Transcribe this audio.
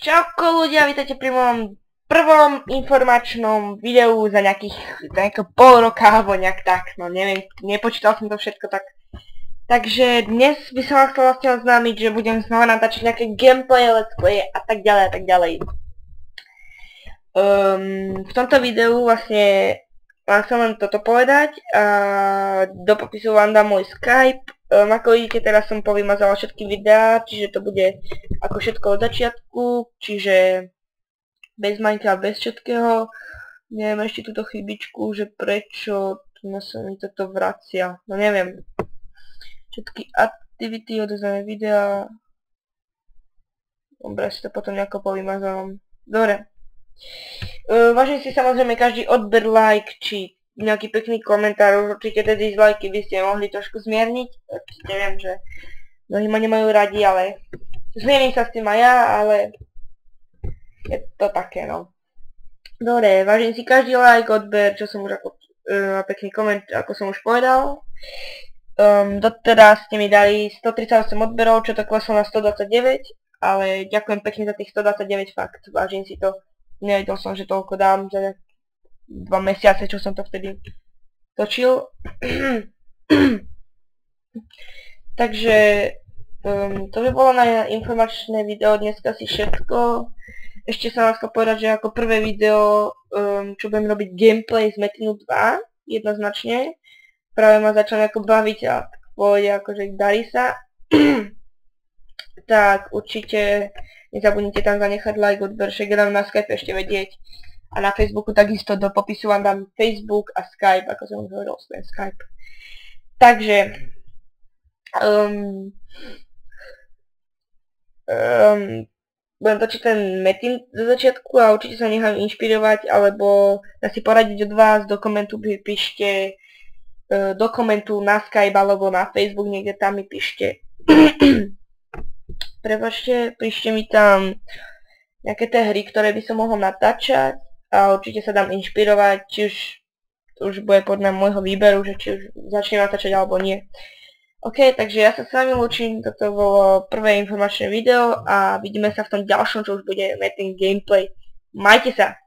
Čauko ľudia, vítajte pri mojom prvom informačnom videu za nejakého pol roka alebo nejak tak, no neviem, nepočítal som to všetko tak. Takže dnes by som vám chcel vlastne oznámiť, že budem znova natáčať nejaké gameplay, let's play a tak ďalej a tak ďalej. V tomto videu vlastne vám chcem len toto povedať a do popisu vám dám môj Skype. Ako vidíte, teraz som povymazala všetky videá, čiže to bude ako všetko od začiatku, čiže bez Minecraft, bez všetkého. Neviem ešte túto chybičku, že prečo sa mi toto vracia, no neviem. Všetky aktivity, odoznané videá. Dobre, si to potom nejako povymazávam. Dobre. Vážim si samozrejme každý odber, like, či nejaký pekný komentár, určite tie dislajky by ste mohli trošku zmierniť. Určite viem, že mnohí ma nemajú radi, ale zmiernim sa s tým aj ja, ale je to také, no. Dobre, vážim si každý like, odber, čo som už ako pekný komentár, ako som už povedal. Doteraz ste mi dali 138 odberov, čo to kleslo na 129, ale ďakujem pekne za tých 129, fakt, vážim si to. Nevedel som, že toľko dám za 2 mesiace, čo som to vtedy točil. Takže to by bolo na informačné video dneska si všetko. Ešte som vám chcel povedať, že ako prvé video, čo budem robiť gameplay z Metinu 2, jednoznačne. Práve ma začal nejako baviť a tak povedať, akože darí sa. Tak určite nezabudnite tam zanechať like, odber, však dám na Skype ešte vedieť. A na Facebooku takisto do popisu vám dám Facebook a Skype, ako som už hovoril, ten Skype. Takže budem točiť ten Metin do začiatku a určite sa nechám inšpirovať, alebo si poradiť od vás, do komentu píšte, do komentu na Skype alebo na Facebook, niekde tam mi píšte. Prepačte, píšte mi tam nejaké tie hry, ktoré by som mohol natáčať a určite sa dám inšpirovať, či už bude podľa môjho výberu, že či už začnem natáčať alebo nie. OK, takže ja sa s vami lúčim, toto bolo prvé informačné video a vidíme sa v tom ďalšom, čo už bude Metin gameplay. Majte sa!